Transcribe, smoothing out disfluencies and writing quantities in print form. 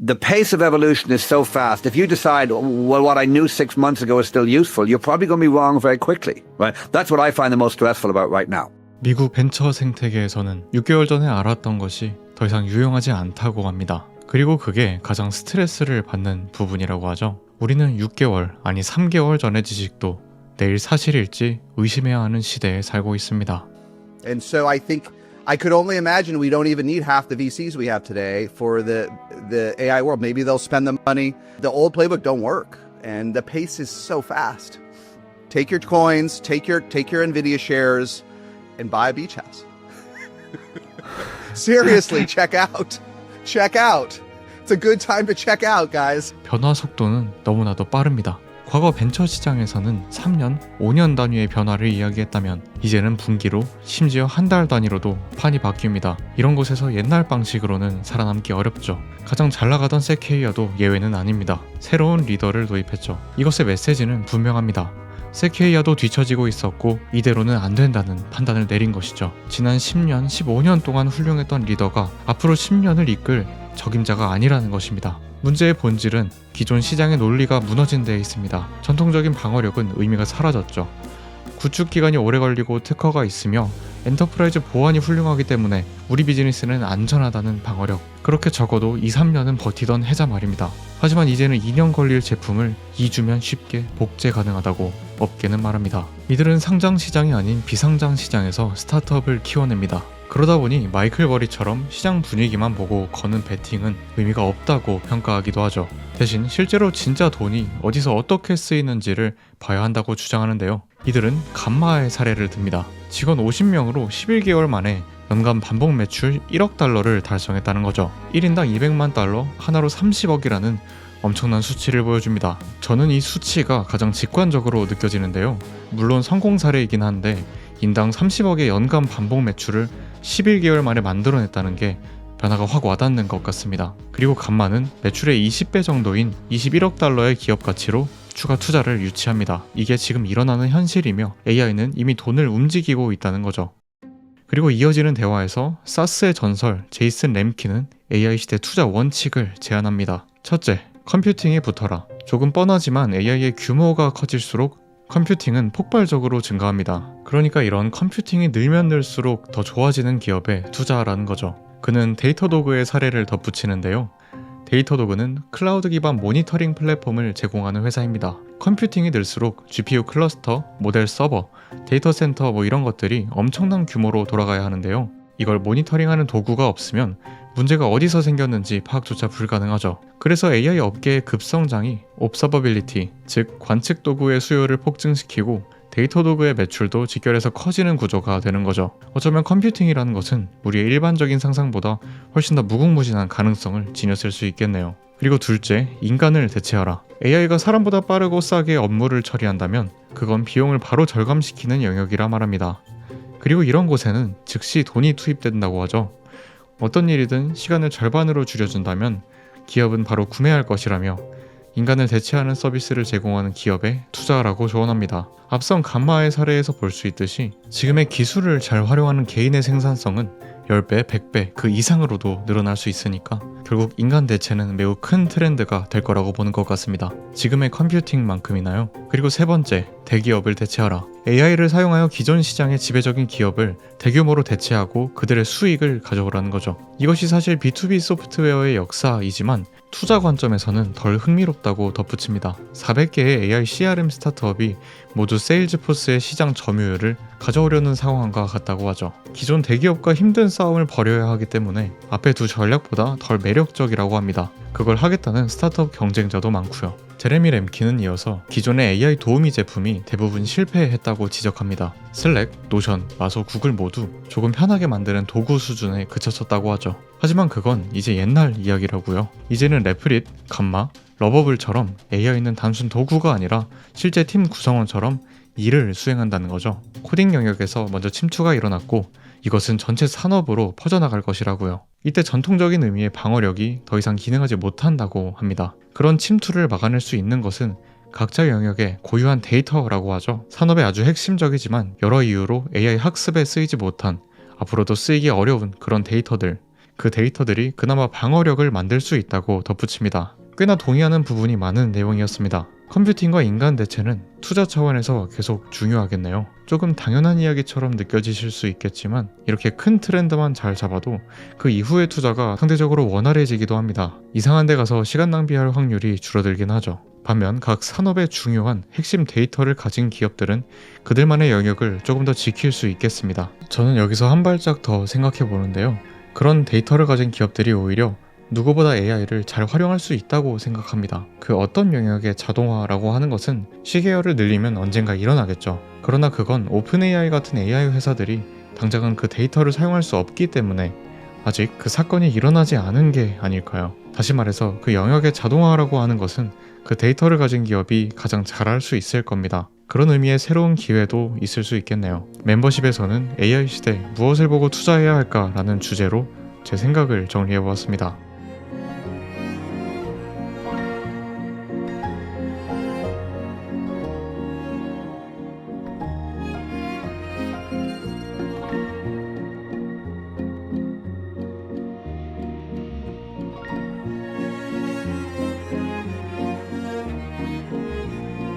the pace of evolution is so fast. If you decide, well, what I knew 6 months ago is still useful, you're probably going to be wrong very quickly. Right? That's what I find the most stressful about right now. 미국 벤처 생태계에서는 6개월 전에 알았던 것이 더 이상 유용하지 않다고 합니다. 그리고 그게 가장 스트레스를 받는 부분이라고 하죠. 우리는 6개월, 아니 3개월 전의 지식도 내일 사실일지 의심해야 하는 시대에 살고 있습니다. And so I think I could only imagine we don't even need half the VCs we have today for the AI world. Maybe they'll spend the money. The old playbook don't work, and the pace is so fast. Take your coins, take your Nvidia shares, and buy a beach house. Seriously, check out. Check out. It's a good time to check out, guys. 변화 속도는 너무나도 빠릅니다. 과거 벤처 시장에서는 3년, 5년 단위의 변화를 이야기했다면 이제는 분기로, 심지어 한 달 단위로도 판이 바뀝니다. 이런 곳에서 옛날 방식으로는 살아남기 어렵죠. 가장 잘 나가던 세퀘이아도 예외는 아닙니다. 새로운 리더를 도입했죠. 이것의 메시지는 분명합니다. 세퀘이아도 뒤처지고 있었고 이대로는 안 된다는 판단을 내린 것이죠. 지난 10년, 15년 동안 훌륭했던 리더가 앞으로 10년을 이끌 적임자가 아니라는 것입니다. 문제의 본질은 기존 시장의 논리가 무너진 데에 있습니다. 전통적인 방어력은 의미가 사라졌죠. 구축 기간이 오래 걸리고 특허가 있으며 엔터프라이즈 보안이 훌륭하기 때문에 우리 비즈니스는 안전하다는 방어력, 그렇게 적어도 2-3년은 버티던 해자 말입니다. 하지만 이제는 2년 걸릴 제품을 2주면 쉽게 복제 가능하다고 업계는 말합니다. 이들은 상장 시장이 아닌 비상장 시장에서 스타트업을 키워냅니다. 그러다 보니 마이클 버리처럼 시장 분위기만 보고 거는 베팅은 의미가 없다고 평가하기도 하죠. 대신 실제로 진짜 돈이 어디서 어떻게 쓰이는지를 봐야 한다고 주장하는데요. 이들은 감마의 사례를 듭니다. 직원 50명으로 11개월 만에 연간 반복 매출 1억 달러를 달성했다는 거죠. 1인당 200만 달러, 하나로 30억이라는 엄청난 수치를 보여줍니다. 저는 이 수치가 가장 직관적으로 느껴지는데요. 물론 성공 사례이긴 한데 인당 30억의 연간 반복 매출을 11개월 만에 만들어냈다는 게 변화가 확 와닿는 것 같습니다. 그리고 감마는 매출의 20배 정도인 21억 달러의 기업 가치로 추가 투자를 유치합니다. 이게 지금 일어나는 현실이며 AI는 이미 돈을 움직이고 있다는 거죠. 그리고 이어지는 대화에서 사스의 전설 제이슨 램키는 AI 시대 투자 원칙을 제안합니다. 첫째, 컴퓨팅에 붙어라. 조금 뻔하지만 AI의 규모가 커질수록 컴퓨팅은 폭발적으로 증가합니다. 그러니까 이런 컴퓨팅이 늘면 늘수록 더 좋아지는 기업에 투자하라는 거죠. 그는 데이터도그의 사례를 덧붙이는데요. 데이터도그는 클라우드 기반 모니터링 플랫폼을 제공하는 회사입니다. 컴퓨팅이 늘수록 GPU 클러스터, 모델 서버, 데이터 센터 이런 것들이 엄청난 규모로 돌아가야 하는데요. 이걸 모니터링하는 도구가 없으면 문제가 어디서 생겼는지 파악조차 불가능하죠. 그래서 AI 업계의 급성장이 옵서버빌리티, 즉 관측 도구의 수요를 폭증시키고 데이터 도구의 매출도 직결해서 커지는 구조가 되는 거죠. 어쩌면 컴퓨팅이라는 것은 우리의 일반적인 상상보다 훨씬 더 무궁무진한 가능성을 지녔을 수 있겠네요. 그리고 둘째, 인간을 대체하라. AI가 사람보다 빠르고 싸게 업무를 처리한다면 그건 비용을 바로 절감시키는 영역이라 말합니다. 그리고 이런 곳에는 즉시 돈이 투입된다고 하죠. 어떤 일이든 시간을 절반으로 줄여준다면 기업은 바로 구매할 것이라며 인간을 대체하는 서비스를 제공하는 기업에 투자하라고 조언합니다. 앞선 감마의 사례에서 볼 수 있듯이 지금의 기술을 잘 활용하는 개인의 생산성은 10배, 100배 그 이상으로도 늘어날 수 있으니까 결국 인간 대체는 매우 큰 트렌드가 될 거라고 보는 것 같습니다. 지금의 컴퓨팅만큼이나요. 그리고 세 번째, 대기업을 대체하라. AI를 사용하여 기존 시장의 지배적인 기업을 대규모로 대체하고 그들의 수익을 가져오라는 거죠. 이것이 사실 B2B 소프트웨어의 역사이지만 투자 관점에서는 덜 흥미롭다고 덧붙입니다. 400개의 AI CRM 스타트업이 모두 세일즈포스의 시장 점유율을 가져오려는 상황과 같다고 하죠. 기존 대기업과 힘든 싸움을 벌여야 하기 때문에 앞에 두 전략보다 덜 매력적이라고 합니다. 그걸 하겠다는 스타트업 경쟁자도 많고요. 제레미 램키는 이어서 기존의 AI 도우미 제품이 대부분 실패했다고 지적합니다. 슬랙, 노션, 마소, 구글 모두 조금 편하게 만드는 도구 수준에 그쳤었다고 하죠. 하지만 그건 이제 옛날 이야기라고요. 이제는 레프릿, 감마, 러버블처럼 AI는 단순 도구가 아니라 실제 팀 구성원처럼 일을 수행한다는 거죠. 코딩 영역에서 먼저 침투가 일어났고 이것은 전체 산업으로 퍼져나갈 것이라고요. 이때 전통적인 의미의 방어력이 더 이상 기능하지 못한다고 합니다. 그런 침투를 막아낼 수 있는 것은 각자 영역의 고유한 데이터라고 하죠. 산업의 아주 핵심적이지만 여러 이유로 AI 학습에 쓰이지 못한, 앞으로도 쓰이기 어려운 그런 데이터들, 그 데이터들이 그나마 방어력을 만들 수 있다고 덧붙입니다. 꽤나 동의하는 부분이 많은 내용이었습니다. 컴퓨팅과 인간 대체는 투자 차원에서 계속 중요하겠네요. 조금 당연한 이야기처럼 느껴지실 수 있겠지만 이렇게 큰 트렌드만 잘 잡아도 그 이후의 투자가 상대적으로 원활해지기도 합니다. 이상한 데 가서 시간 낭비할 확률이 줄어들긴 하죠. 반면 각 산업의 중요한 핵심 데이터를 가진 기업들은 그들만의 영역을 조금 더 지킬 수 있겠습니다. 저는 여기서 한 발짝 더 생각해 보는데요. 그런 데이터를 가진 기업들이 오히려 누구보다 AI를 잘 활용할 수 있다고 생각합니다. 그 어떤 영역의 자동화라고 하는 것은 시계열을 늘리면 언젠가 일어나겠죠. 그러나 그건 오픈 AI 같은 AI 회사들이 당장은 그 데이터를 사용할 수 없기 때문에 아직 그 사건이 일어나지 않은 게 아닐까요? 다시 말해서 그 영역의 자동화라고 하는 것은 그 데이터를 가진 기업이 가장 잘할 수 있을 겁니다. 그런 의미의 새로운 기회도 있을 수 있겠네요. 멤버십에서는 AI 시대 무엇을 보고 투자해야 할까라는 주제로 제 생각을 정리해보았습니다.